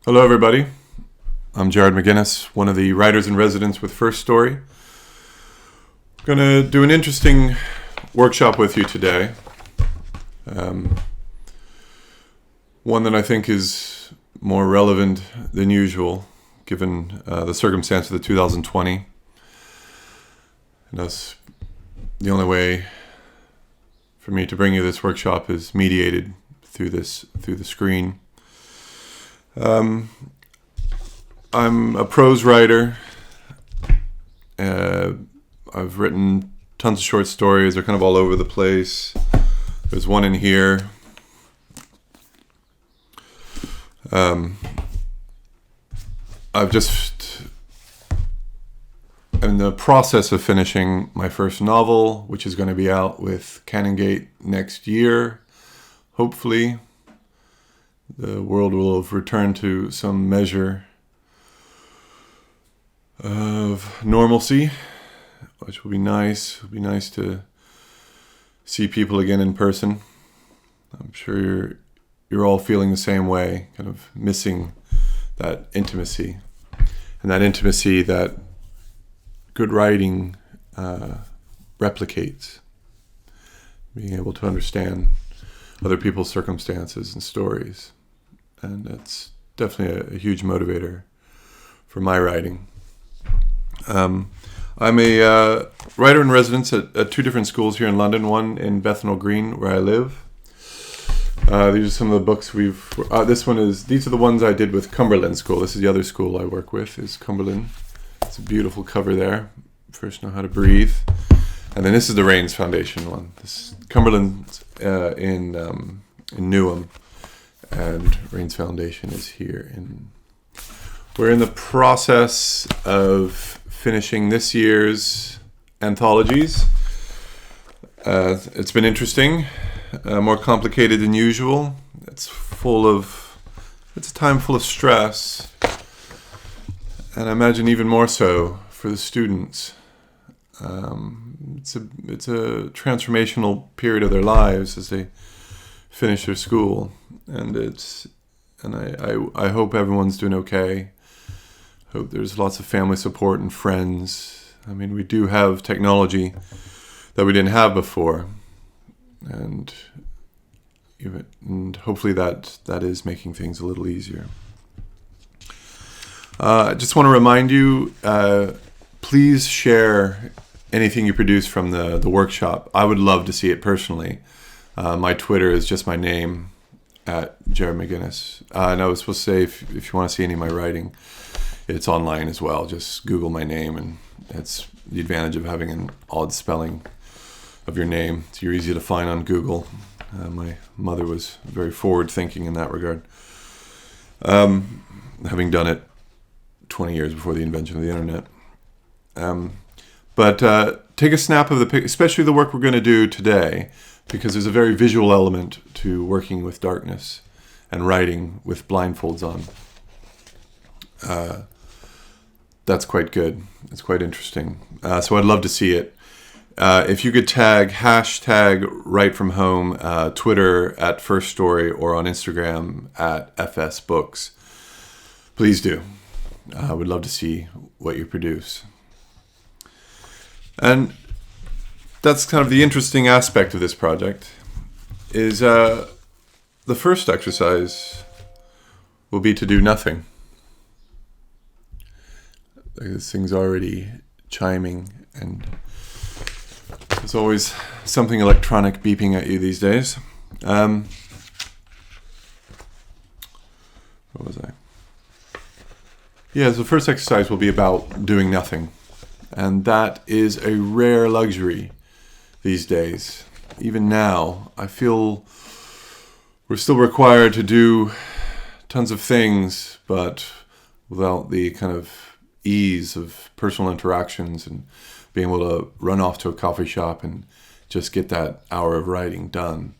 Hello, everybody. I'm Jarred McGinnis, one of the writers in residence with First Story. I'm going to do an interesting workshop with you today. One that I think is more relevant than usual, given the circumstance of the 2020. And that's the only way for me to bring you this workshop is mediated through the screen. I'm a prose writer. I've written tons of short stories. They're kind of all over the place. There's one in here. I'm in the process of finishing my first novel, which is going to be out with Canongate next year. Hopefully, the world will have returned to some measure of normalcy, which will be nice. It'll be nice to see people again in person. I'm sure you're all feeling the same way, kind of missing that intimacy, and that intimacy that good writing replicates. Being able to understand other people's circumstances and stories. And that's definitely a huge motivator for my writing. I'm a writer in residence at two different schools here in London, one in Bethnal Green, where I live. These are some of the books these are the ones I did with Cumberland School. This is the other school I work with, is Cumberland. It's a beautiful cover there. First Know How to Breathe. And then this is the Rains Foundation one. This Cumberland in Newham, and Rains Foundation is here. We're in the process of finishing this year's anthologies. It's been interesting, more complicated than usual. It's a time full of stress, and I imagine even more so for the students. It's a transformational period of their lives as they finish their school, and I hope everyone's doing okay. Hope there's lots of family support and friends. I mean, we do have technology that we didn't have before, and hopefully that is making things a little easier. I just want to remind you, please share anything you produce from the workshop. I would love to see it personally. My Twitter is just my name, at Jarred McGinnis. And I was supposed to say, if you want to see any of my writing, it's online as well. Just Google my name, and it's the advantage of having an odd spelling of your name. So you're easy to find on Google. My mother was very forward-thinking in that regard, having done it 20 years before the invention of the internet. But take a snap of the pic, especially the work we're going to do today, because there's a very visual element to working with darkness and writing with blindfolds on. That's quite good. It's quite interesting. So I'd love to see it. If you could tag #WriteFromHome, Twitter at First Story, or on Instagram at FS Books, please do. I would love to see what you produce. And that's kind of the interesting aspect of this project, is the first exercise will be to do nothing. This thing's already chiming, and there's always something electronic beeping at you these days. What was I? Yeah, so the first exercise will be about doing nothing. And that is a rare luxury these days. Even now, I feel we're still required to do tons of things, but without the kind of ease of personal interactions and being able to run off to a coffee shop and just get that hour of writing done.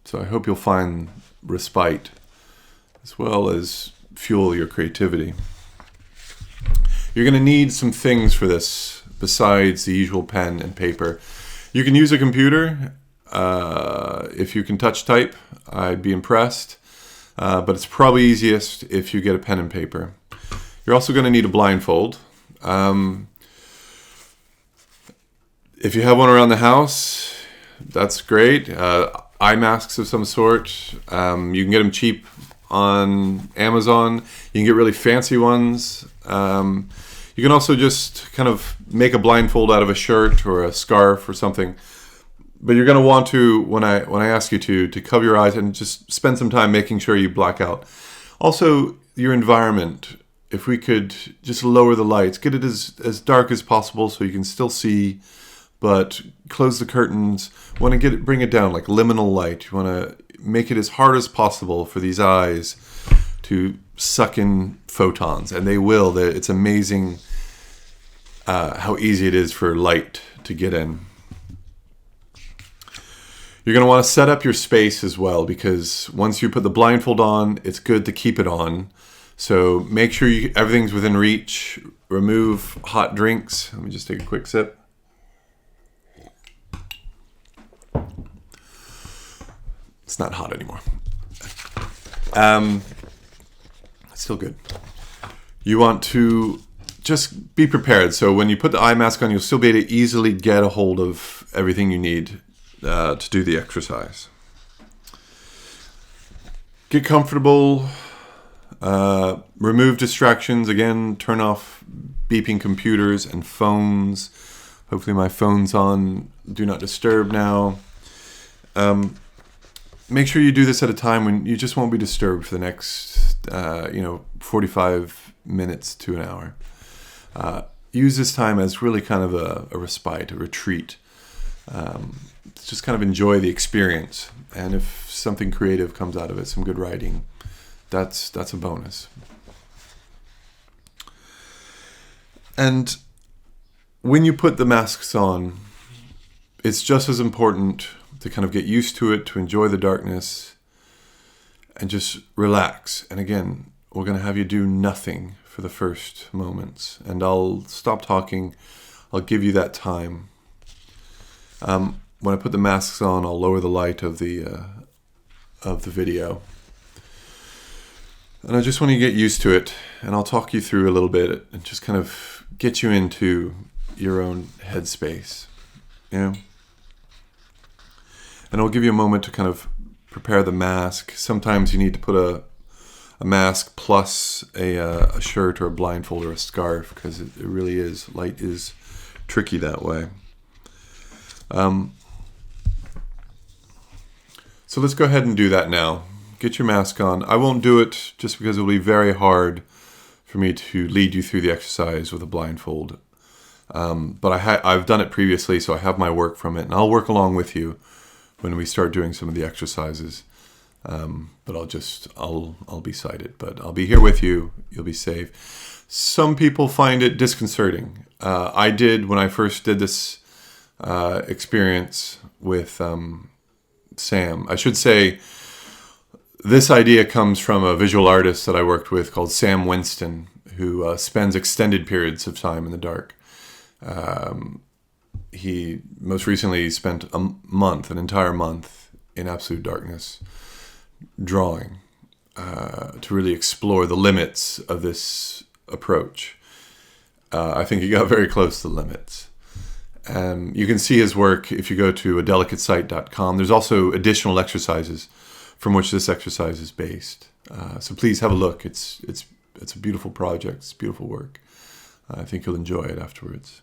So I hope you'll find respite as well as fuel your creativity. You're going to need some things for this besides the usual pen and paper. You can use a computer. If you can touch type, I'd be impressed. but it's probably easiest if you get a pen and paper. You're also going to need a blindfold. If you have one around the house, that's great. Eye masks of some sort. You can get them cheap on Amazon. You can get really fancy ones. You can also just kind of make a blindfold out of a shirt or a scarf or something. But you're going to want to, when I ask you to cover your eyes and just spend some time making sure you black out. Also, your environment. If we could just lower the lights, get it as dark as possible so you can still see, but close the curtains. Want to bring it down like liminal light. You want to make it as hard as possible for these eyes to suck in photons, and they will. It's amazing how easy it is for light to get in. You're going to want to set up your space as well, because once you put the blindfold on, it's good to keep it on. So make sure everything's within reach. Remove hot drinks. Let me just take a quick sip. It's not hot anymore. It's still good. You want to just be prepared. So when you put the eye mask on, you'll still be able to easily get a hold of everything you need to do the exercise. Get comfortable. Remove distractions. Again, turn off beeping computers and phones. Hopefully my phone's on Do Not Disturb now. Make sure you do this at a time when you just won't be disturbed for the next 45 minutes to an hour. Use this time as really kind of a respite, a retreat. Just kind of enjoy the experience. And if something creative comes out of it, some good writing, that's a bonus. And when you put the masks on, it's just as important to kind of get used to it, to enjoy the darkness, and just relax. And again, we're going to have you do nothing for the first moments. And I'll stop talking. I'll give you that time. When I put the masks on, I'll lower the light of the video. And I just want you to get used to it. And I'll talk you through a little bit and just kind of get you into your own headspace. And I'll give you a moment to kind of prepare the mask. Sometimes you need to put a mask plus a shirt or a blindfold or a scarf, because it really is, light is tricky that way. So let's go ahead and do that now. Get your mask on. I won't do it just because it will be very hard for me to lead you through the exercise with a blindfold. But I've done it previously, so I have my work from it, and I'll work along with you when we start doing some of the exercises. But I'll be sighted, but I'll be here with you. You'll be safe. Some people find it disconcerting. I did when I first did this experience with Sam. I should say this idea comes from a visual artist that I worked with called Sam Winston, who spends extended periods of time in the dark. He most recently spent an entire month in absolute darkness, drawing to really explore the limits of this approach. I think he got very close to the limits. You can see his work if you go to adelicatesight.com. There's also additional exercises from which this exercise is based. So please have a look. It's a beautiful project. It's beautiful work. I think you'll enjoy it afterwards.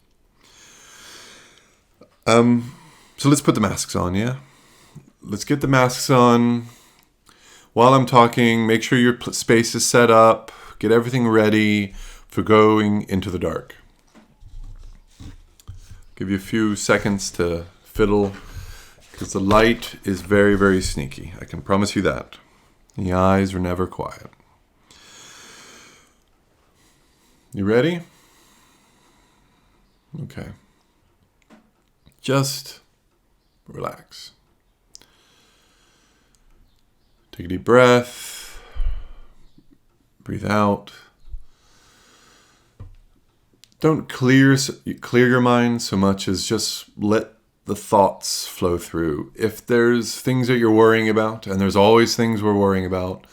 So let's put the masks on, yeah? Let's get the masks on. While I'm talking, make sure your space is set up. Get everything ready for going into the dark. Give you a few seconds to fiddle, because the light is very, very sneaky. I can promise you that. The eyes are never quiet. You ready? Okay. Just relax. Take a deep breath. Breathe out. Don't clear your mind so much as just let the thoughts flow through. If there's things that you're worrying about, and there's always things we're worrying about,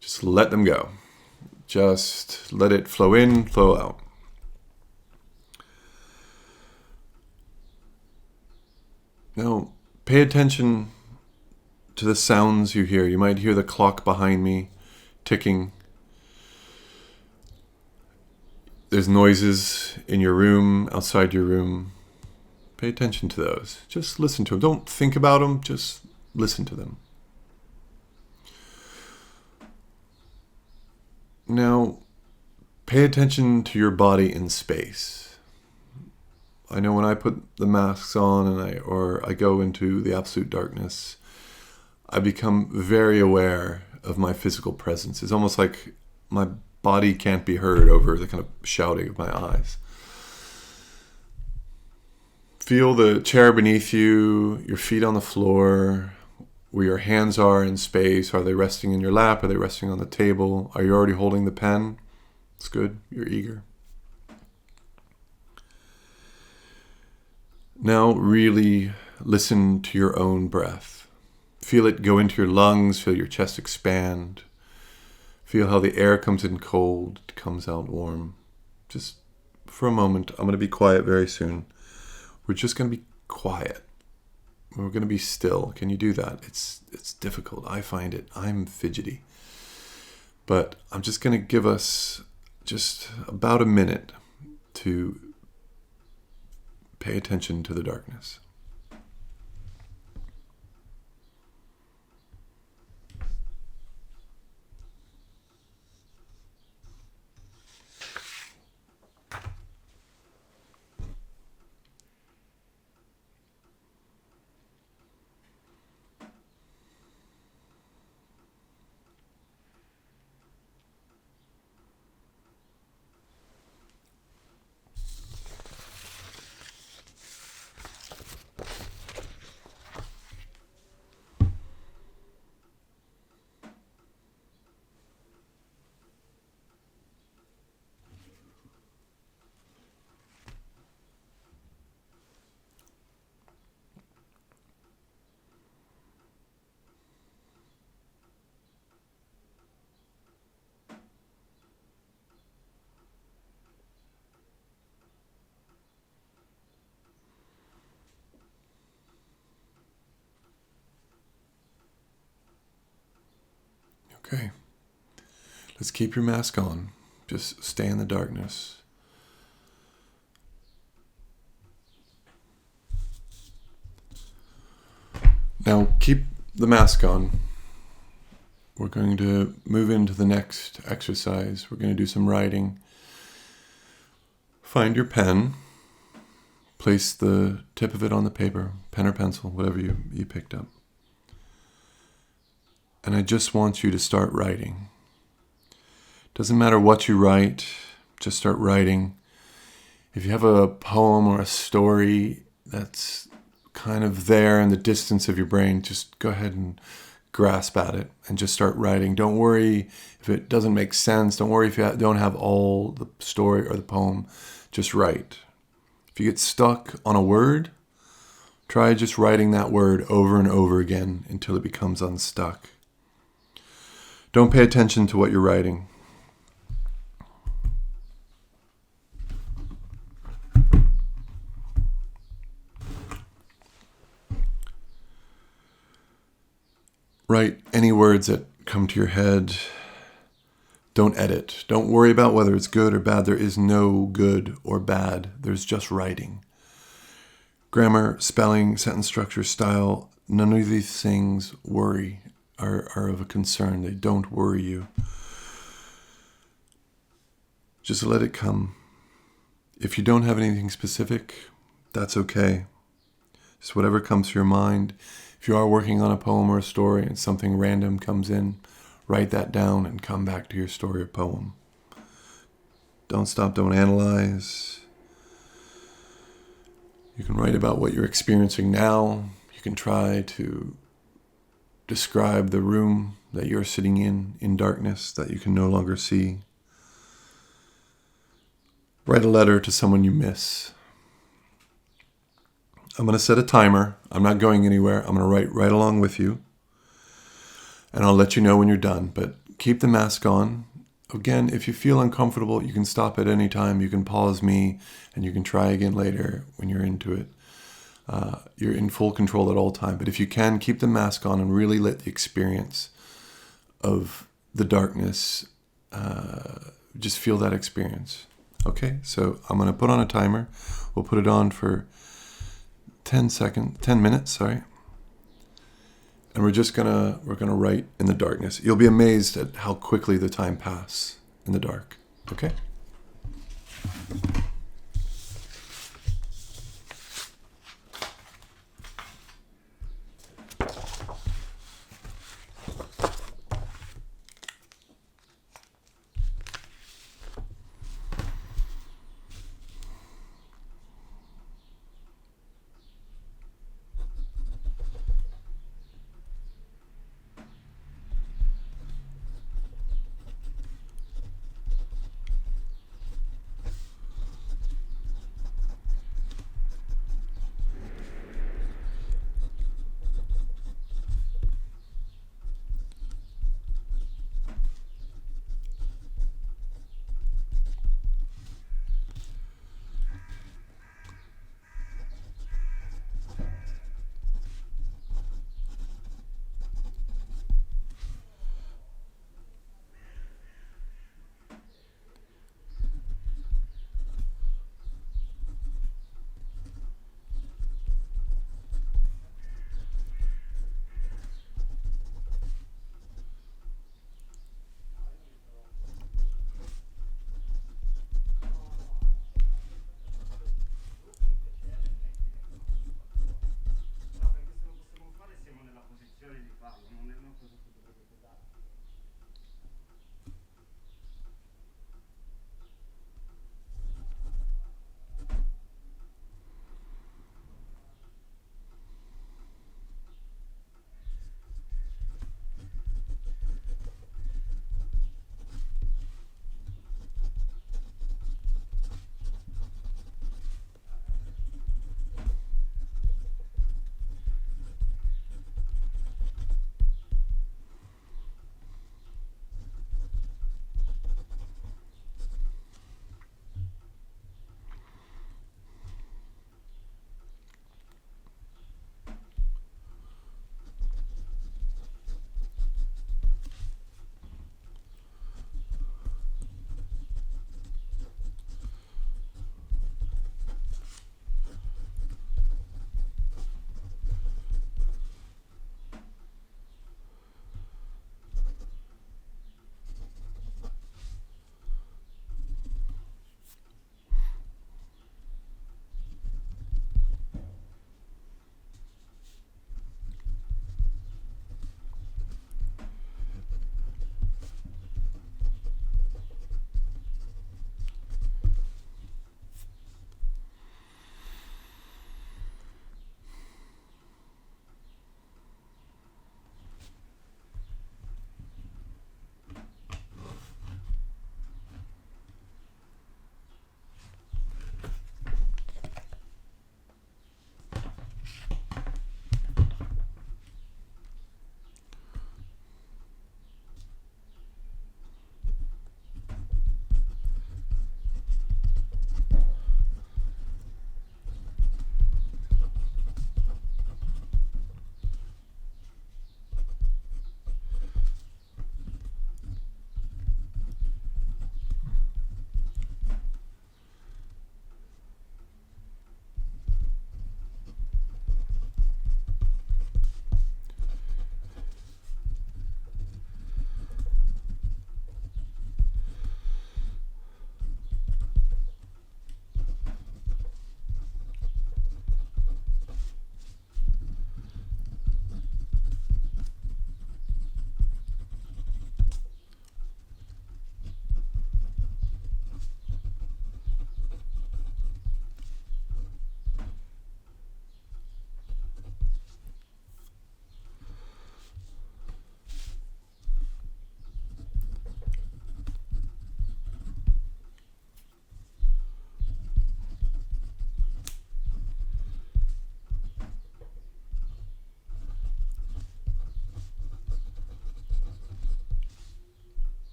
Just let them go. Just let it flow in, flow out. Now, pay attention to the sounds you hear. You might hear the clock behind me ticking. There's noises in your room, outside your room. Pay attention to those. Just listen to them. Don't think about them, just listen to them. Now, pay attention to your body in space. I know when I put the masks on or I go into the absolute darkness, I become very aware of my physical presence. It's almost like my body can't be heard over the kind of shouting of my eyes. Feel the chair beneath you, your feet on the floor, where your hands are in space. Are they resting in your lap? Are they resting on the table? Are you already holding the pen? It's good. You're eager. Now really listen to your own breath. Feel it go into your lungs. Feel your chest expand. Feel how the air comes in cold, comes out warm. Just for a moment, I'm going to be quiet very soon. We're just going to be quiet. We're going to be still. Can you do that? It's difficult. I find it. I'm fidgety. But I'm just going to give us just about a minute to pay attention to the darkness. Okay. Let's keep your mask on. Just stay in the darkness. Now keep the mask on. We're going to move into the next exercise. We're going to do some writing. Find your pen. Place the tip of it on the paper, pen or pencil, whatever you picked up. And I just want you to start writing. Doesn't matter what you write, just start writing. If you have a poem or a story that's kind of there in the distance of your brain, just go ahead and grasp at it and just start writing. Don't worry if it doesn't make sense. Don't worry if you don't have all the story or the poem. Just write. If you get stuck on a word, try just writing that word over and over again until it becomes unstuck. Don't pay attention to what you're writing. Write any words that come to your head. Don't edit. Don't worry about whether it's good or bad. There is no good or bad. There's just writing. Grammar, spelling, sentence structure, style, none of these things are of a concern. They don't worry you. Just let it come. If you don't have anything specific, that's okay. Just whatever comes to your mind. If you are working on a poem or a story and something random comes in, write that down and come back to your story or poem. Don't stop, don't analyze. You can write about what you're experiencing now. You can try to describe the room that you're sitting in darkness, that you can no longer see. Write a letter to someone you miss. I'm going to set a timer. I'm not going anywhere. I'm going to write right along with you. And I'll let you know when you're done. But keep the mask on. Again, if you feel uncomfortable, you can stop at any time. You can pause me, and you can try again later when you're into it. You're in full control at all time. But if you can, keep the mask on and really let the experience of the darkness, just feel that experience. Okay, so I'm going to put on a timer. We'll put it on for 10 minutes, sorry. And we're gonna write in the darkness. You'll be amazed at how quickly the time passes in the dark. Okay?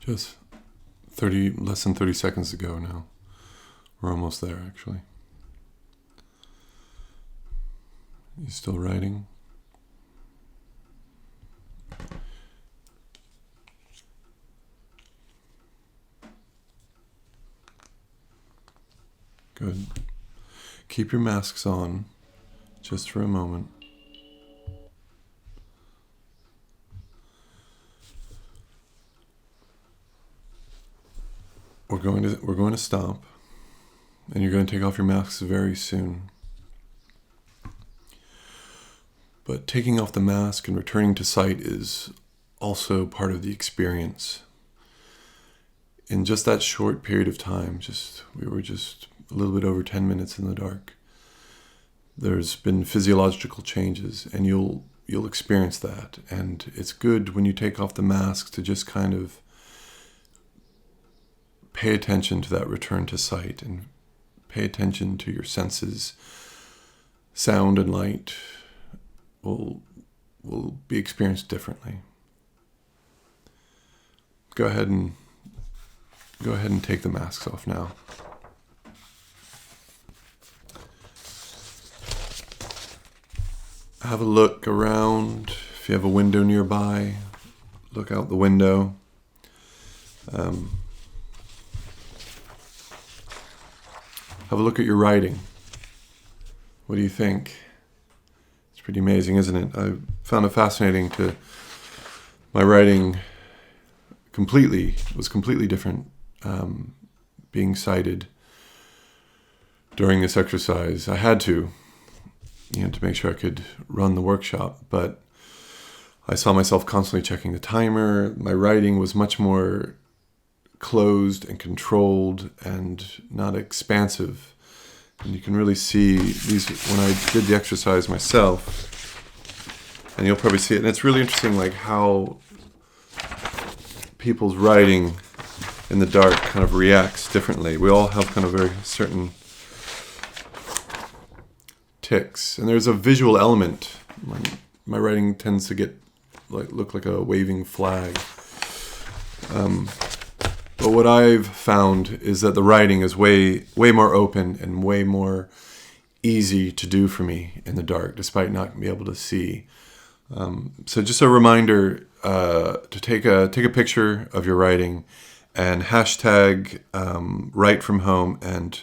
Just less than 30 seconds to go now. We're almost there, actually. You still writing? Good. Keep your masks on just for a moment. We're going to stop, and you're going to take off your masks very soon. But taking off the mask and returning to sight is also part of the experience. In just that short period of time, we were just a little bit over 10 minutes in the dark. There's been physiological changes, and you'll experience that. And it's good when you take off the mask to just kind of pay attention to that return to sight and pay attention to your senses. Sound and light will be experienced differently. Go ahead and take the masks off now. Have a look around. If you have a window nearby, look out the window. Have a look at your writing. What do you think? It's pretty amazing, isn't it? I found it fascinating my writing was completely different being sighted during this exercise. I had to make sure I could run the workshop, but I saw myself constantly checking the timer. My writing was much more closed and controlled and not expansive. And you can really see these when I did the exercise myself, and you'll probably see it. And it's really interesting, like how people's writing in the dark kind of reacts differently. We all have kind of very certain tics, and there's a visual element. My writing tends to look like a waving flag. But what I've found is that the writing is way more open and way more easy to do for me in the dark, despite not being able to see. So just a reminder to take a picture of your writing and hashtag write from home and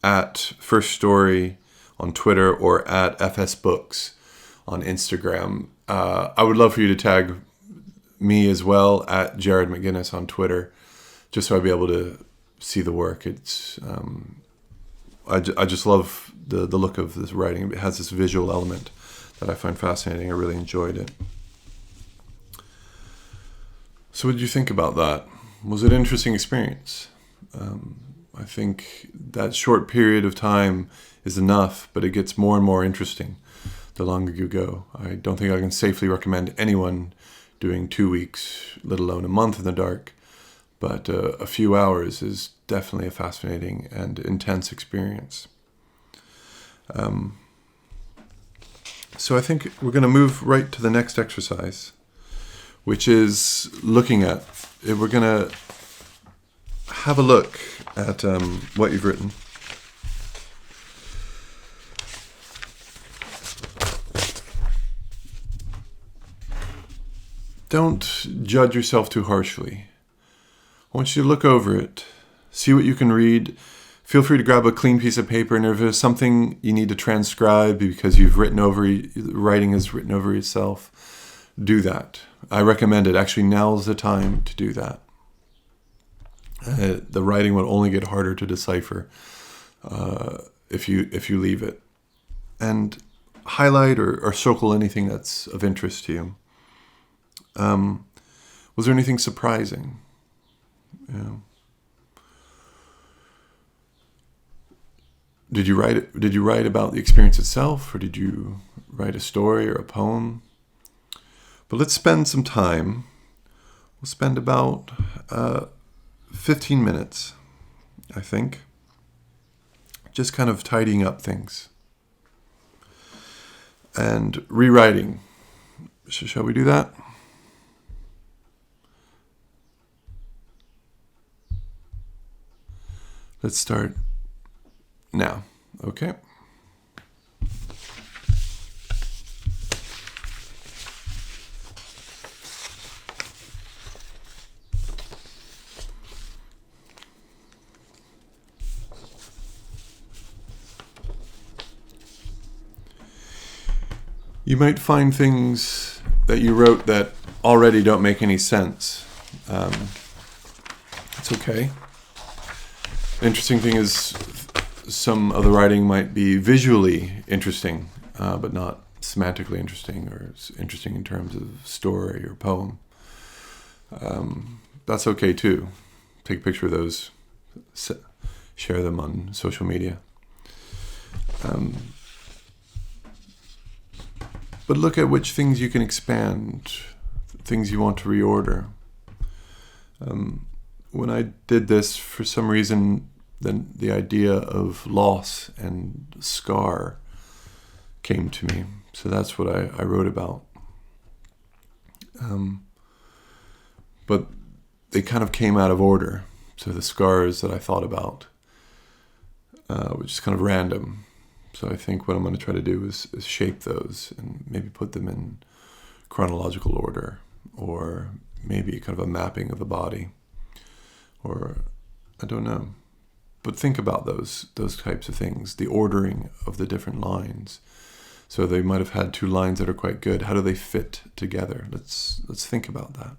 at First Story on Twitter or at FS Books on Instagram. I would love for you to tag me as well at Jarred McGinnis on Twitter, just so I'd be able to see the work. It's I just love the look of this writing. It has this visual element that I find fascinating. I really enjoyed it. So what did you think about that? Was it an interesting experience? I think that short period of time is enough, but it gets more and more interesting the longer you go. I don't think I can safely recommend anyone doing 2 weeks, let alone a month in the dark. But a few hours is definitely a fascinating and intense experience. So I think we're going to move right to the next exercise, which is looking at it. We're going to have a look at what you've written. Don't judge yourself too harshly. I want you to look over it, see what you can read. Feel free to grab a clean piece of paper, and if there's something you need to transcribe because writing is written over yourself, do that. I recommend it. Actually, now's the time to do that. The writing will only get harder to decipher if you leave it. And highlight or circle anything that's of interest to you. Was there anything surprising? Did you write about the experience itself, or did you write a story or a poem? But let's spend some time. We'll spend about 15 minutes, I think, just kind of tidying up things and rewriting. So shall we do that? Let's start now. Okay. You might find things that you wrote that already don't make any sense. It's okay. The interesting thing is some of the writing might be visually interesting, but not semantically interesting or interesting in terms of story or poem. That's okay too. Take a picture of those, share them on social media. But look at which things you can expand, things you want to reorder. When I did this, for some reason, then the idea of loss and scar came to me. So that's what I wrote about. But they kind of came out of order. So the scars that I thought about, which is kind of random. So I think what I'm going to try to do is shape those and maybe put them in chronological order, or maybe kind of a mapping of the body, or I don't know. But think about those types of things, the ordering of the different lines. So they might have had two lines that are quite good. How do they fit together? Let's think about that.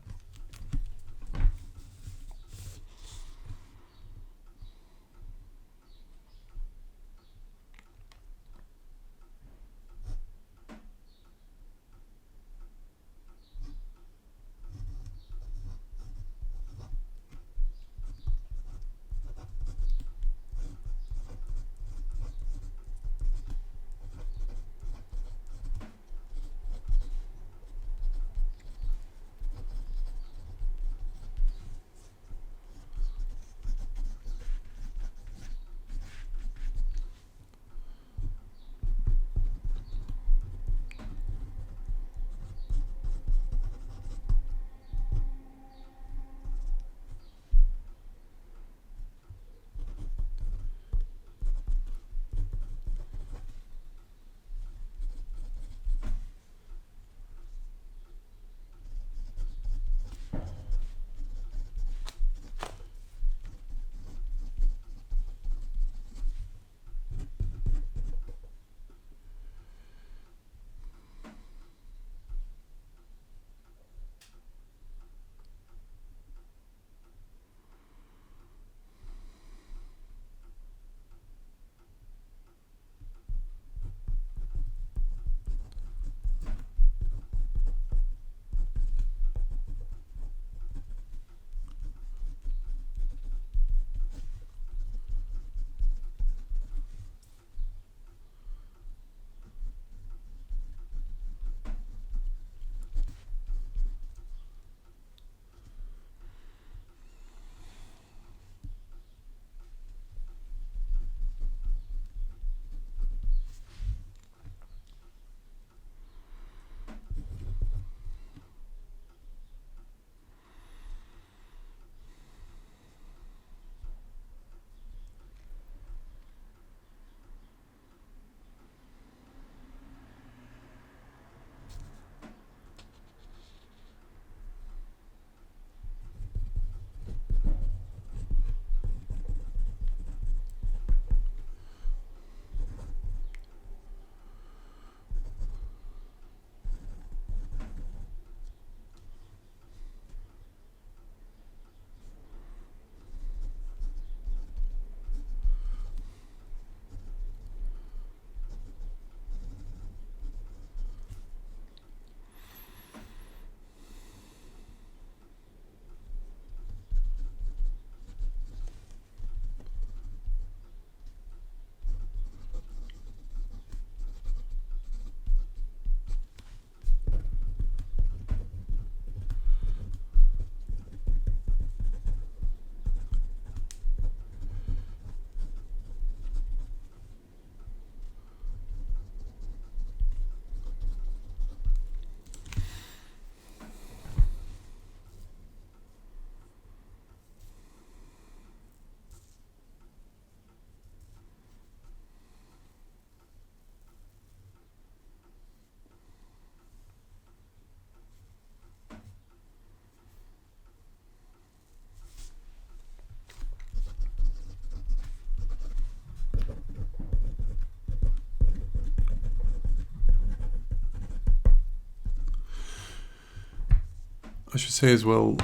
I should say as well,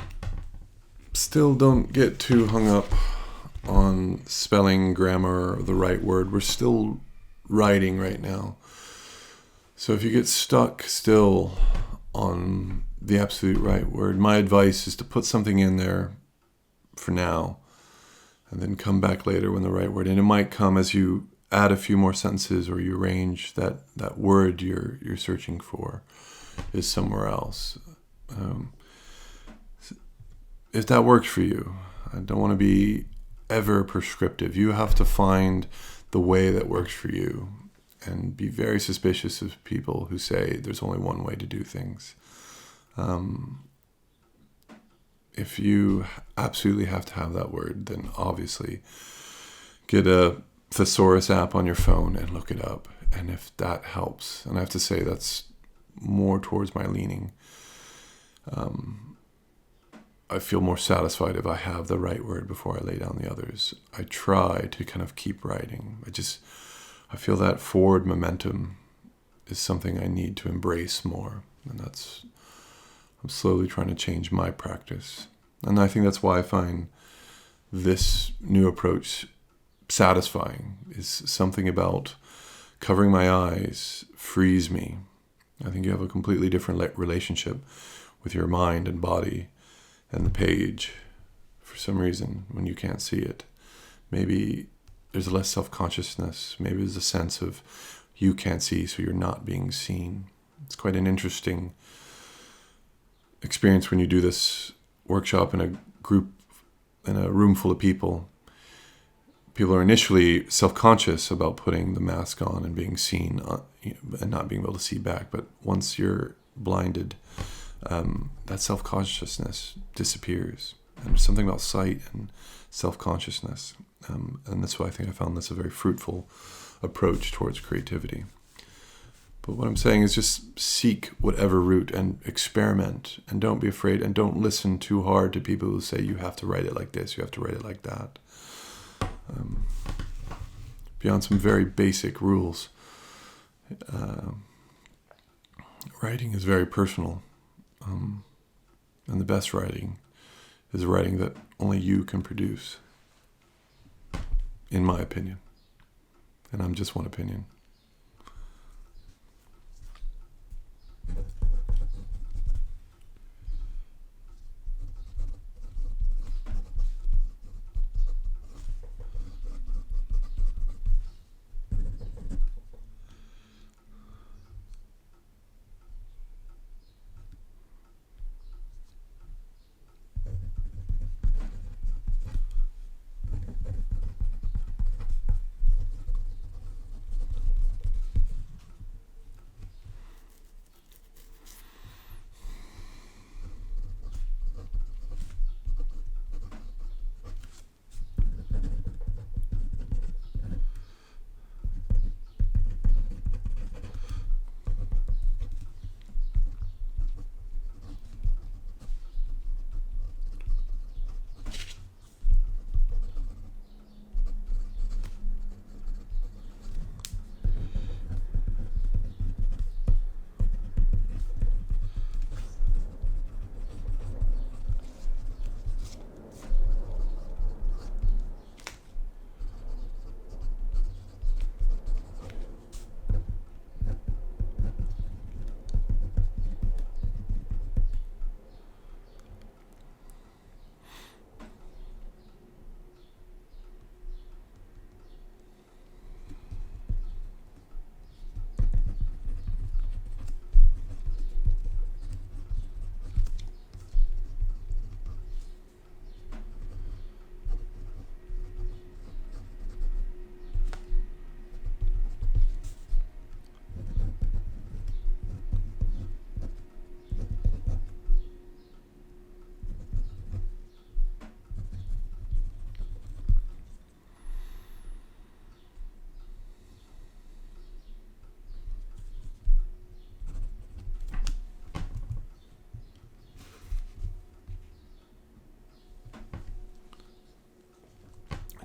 still don't get too hung up on spelling, grammar, the right word. We're still writing right now. So if you get stuck still on the absolute right word, my advice is to put something in there for now and then come back later when the right word, and it might come as you add a few more sentences or you arrange that word you're searching for is somewhere else. If that works for you, I don't want to be ever prescriptive. You have to find the way that works for you, and be very suspicious of people who say there's only one way to do things. If you absolutely have to have that word, then obviously get a thesaurus app on your phone and look it up. And if that helps, and I have to say that's more towards my leaning, I feel more satisfied if I have the right word before I lay down the others. I try to kind of keep writing. I feel that forward momentum is something I need to embrace more. And I'm slowly trying to change my practice. And I think that's why I find this new approach satisfying, is something about covering my eyes frees me. I think you have a completely different relationship with your mind and body and the page for some reason when you can't see it. Maybe there's less self-consciousness. Maybe there's a sense of you can't see, so you're not being seen. It's quite an interesting experience when you do this workshop in a group, in a room full of people. People are initially self-conscious about putting the mask on and being seen and not being able to see back. But once you're blinded, that self-consciousness disappears. And there's something about sight and self-consciousness. And that's why I think I found this a very fruitful approach towards creativity. But what I'm saying is just seek whatever route and experiment, and don't be afraid, and don't listen too hard to people who say you have to write it like this, you have to write it like that. Beyond some very basic rules, writing is very personal, and the best writing is a writing that only you can produce, in my opinion, and I'm just one opinion.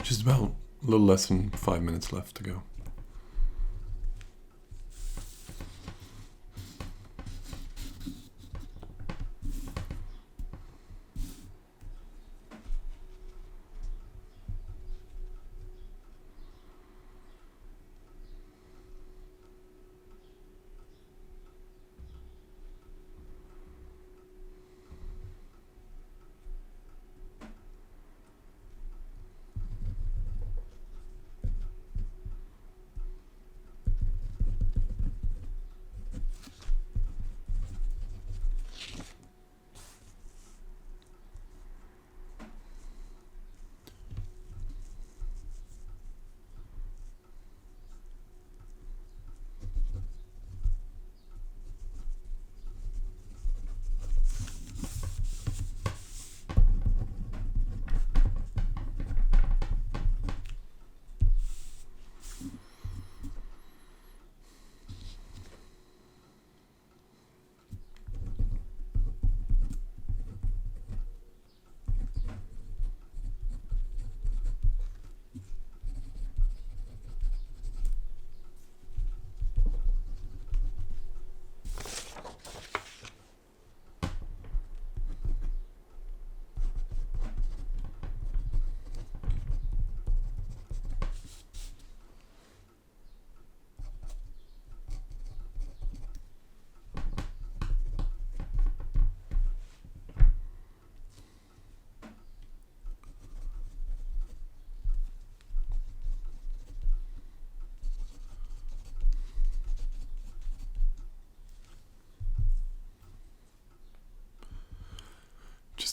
Just about a little less than 5 minutes left to go.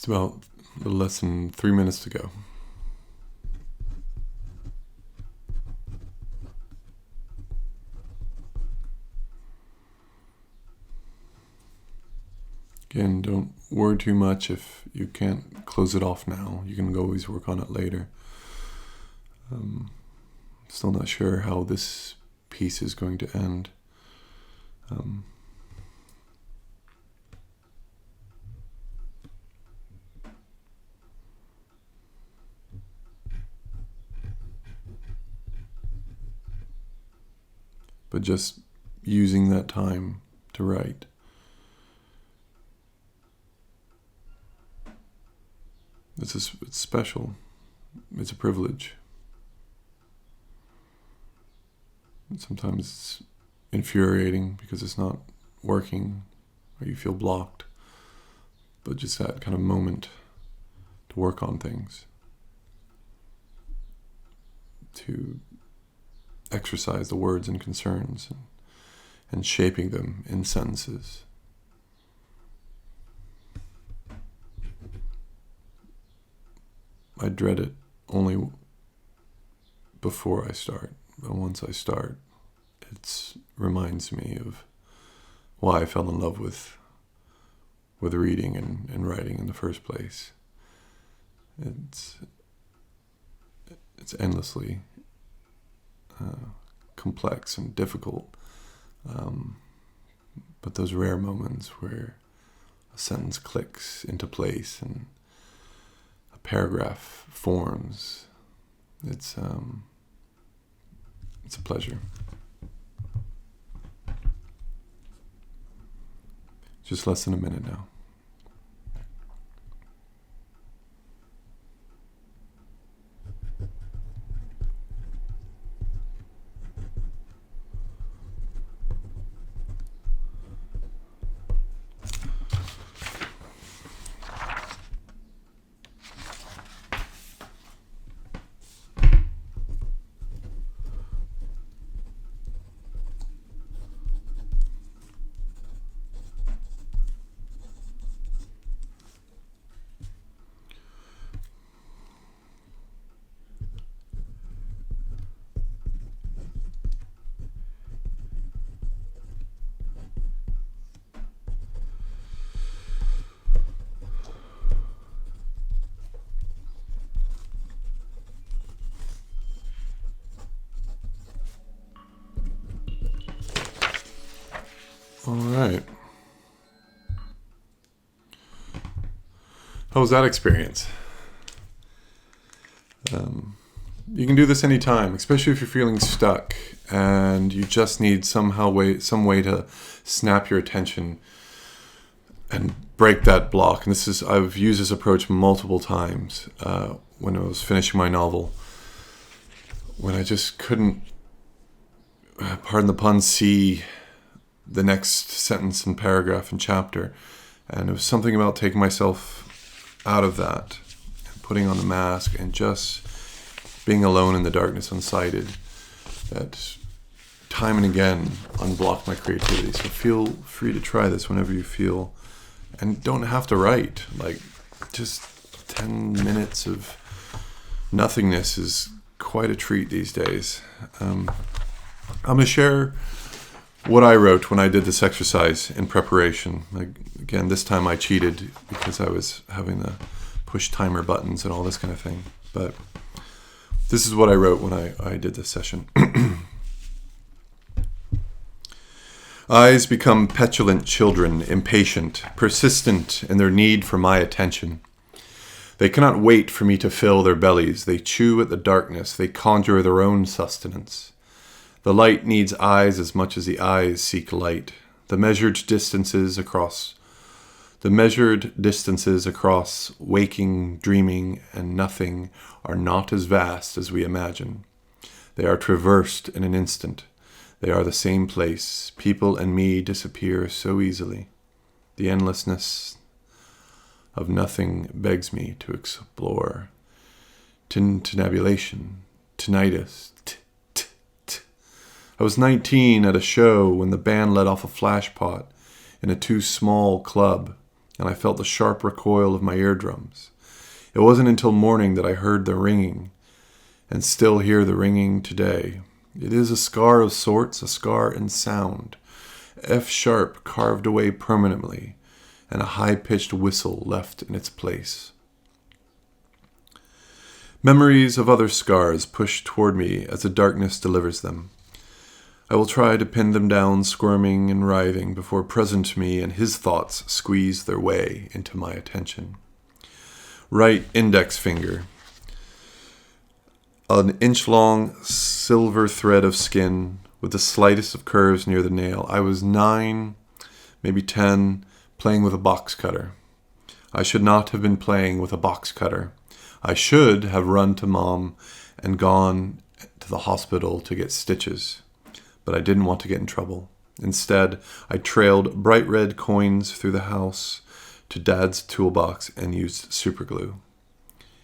about a little less than 3 minutes to go. Again, don't worry too much if you can't close it off now. You can always work on it later. Still not sure how this piece is going to end. But just using that time to write. It's special. It's a privilege. And sometimes it's infuriating because it's not working or you feel blocked. But just that kind of moment to work on things. To exercise the words and concerns and shaping them in sentences. I dread it only before I start, but once I start, it reminds me of why I fell in love with reading and writing in the first place. It's endlessly complex and difficult, but those rare moments where a sentence clicks into place and a paragraph forms, it's a pleasure. Just less than a minute now. All right. How was that experience? You can do this anytime, especially if you're feeling stuck and you just need some way to snap your attention and break that block. And I've used this approach multiple times when I was finishing my novel, when I just couldn't, pardon the pun, see the next sentence and paragraph and chapter. And it was something about taking myself out of that and putting on the mask and just being alone in the darkness, unsighted, that time and again unblocked my creativity. So feel free to try this whenever you feel, and don't have to write. Like, just 10 minutes of nothingness is quite a treat these days. I'm going to share what I wrote when I did this exercise in preparation. Again, this time I cheated because I was having to push timer buttons and all this kind of thing. But this is what I wrote when I did this session. Eyes become petulant children, impatient, persistent in their need for my attention. They cannot wait for me to fill their bellies. They chew at the darkness. They conjure their own sustenance. The light needs eyes as much as the eyes seek light. The measured distances across waking, dreaming, and nothing are not as vast as we imagine. They are traversed in an instant. They are the same place. People and me disappear so easily. The endlessness of nothing begs me to explore. Tintinabulation, tinnitus. I was 19 at a show when the band let off a flash pot in a too small club. and I felt the sharp recoil of my eardrums. It wasn't until morning that I heard the ringing, and still hear the ringing today. It is a scar of sorts, a scar in sound. F sharp carved away permanently, and a high-pitched whistle left in its place. Memories of other scars push toward me as the darkness delivers them. I will try to pin them down, squirming and writhing, before present me and his thoughts squeeze their way into my attention. Right index finger. An inch-long silver thread of skin with the slightest of curves near the nail. I was 9, maybe 10, playing with a box cutter. I should not have been playing with a box cutter. I should have run to Mom and gone to the hospital to get stitches, but I didn't want to get in trouble. Instead, I trailed bright red coins through the house to Dad's toolbox and used superglue.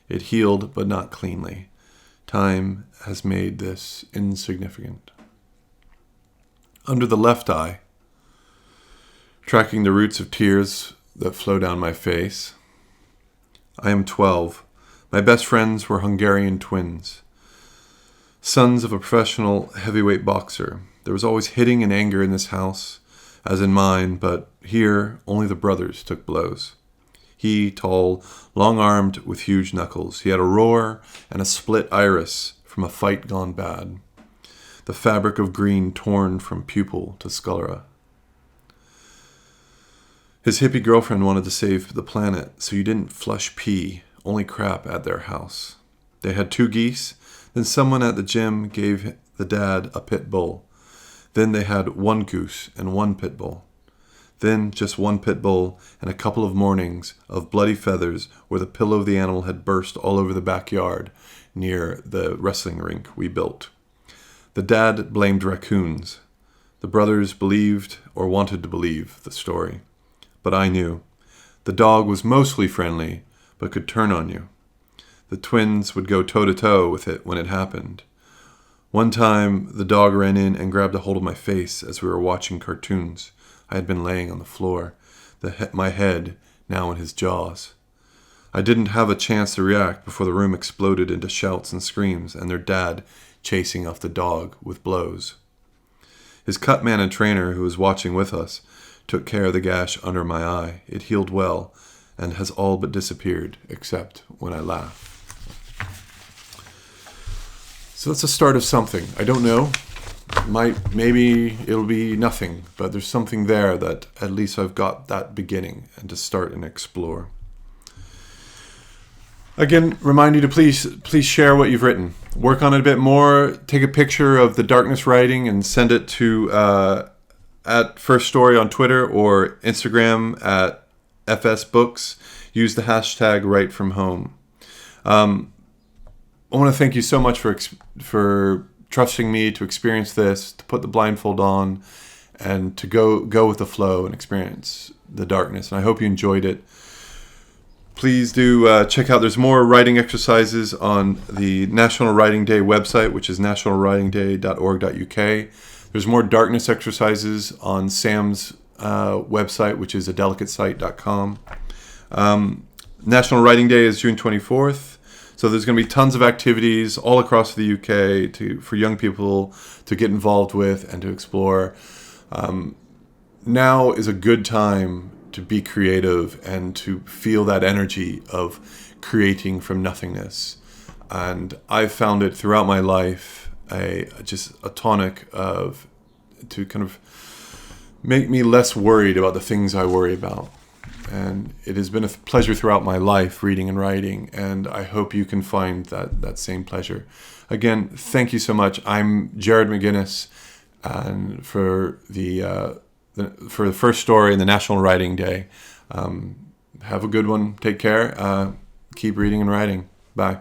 It healed, but not cleanly. Time has made this insignificant. Under the left eye, tracking the roots of tears that flow down my face. I am 12. My best friends were Hungarian twins, sons of a professional heavyweight boxer. There was always hitting and anger in this house, as in mine, but here only the brothers took blows. He, tall, long-armed, with huge knuckles. He had a roar and a split iris from a fight gone bad. The fabric of green torn from pupil to sclera. His hippie girlfriend wanted to save the planet, so you didn't flush pee, only crap at their house. They had 2 geese, then someone at the gym gave the dad a pit bull. Then they had 1 goose and 1 pit bull. Then just 1 pit bull and a couple of mornings of bloody feathers where the pillow of the animal had burst all over the backyard near the wrestling rink we built. The dad blamed raccoons. The brothers believed or wanted to believe the story. But I knew. The dog was mostly friendly, but could turn on you. The twins would go toe-to-toe with it when it happened. One time, the dog ran in and grabbed a hold of my face as we were watching cartoons. I had been laying on the floor, my head now in his jaws. I didn't have a chance to react before the room exploded into shouts and screams, and their dad chasing off the dog with blows. His cut man and trainer, who was watching with us, took care of the gash under my eye. It healed well and has all but disappeared, except when I laugh. So that's the start of something. I don't know. Maybe it'll be nothing, but there's something there that at least I've got that beginning and to start and explore. Again, remind you to please share what you've written. Work on it a bit more. Take a picture of the darkness writing and send it to at First Story on Twitter or Instagram at FS Books. Use the hashtag Write From Home. I want to thank you so much for trusting me to experience this, to put the blindfold on, and to go with the flow and experience the darkness. And I hope you enjoyed it. Please do check out, there's more writing exercises on the National Writing Day website, which is nationalwritingday.org.uk. There's more darkness exercises on Sam's website, which is adelicatesite.com. National Writing Day is June 24th. So there's going to be tons of activities all across the UK for young people to get involved with and to explore. Now is a good time to be creative and to feel that energy of creating from nothingness. And I've found it throughout my life just a tonic to kind of make me less worried about the things I worry about. And it has been a pleasure throughout my life, reading and writing, and I hope you can find that same pleasure. Again, thank you so much. I'm Jarred McGinnis, and for the First Story and the National Writing Day. Have a good one. Take care. Keep reading and writing. Bye.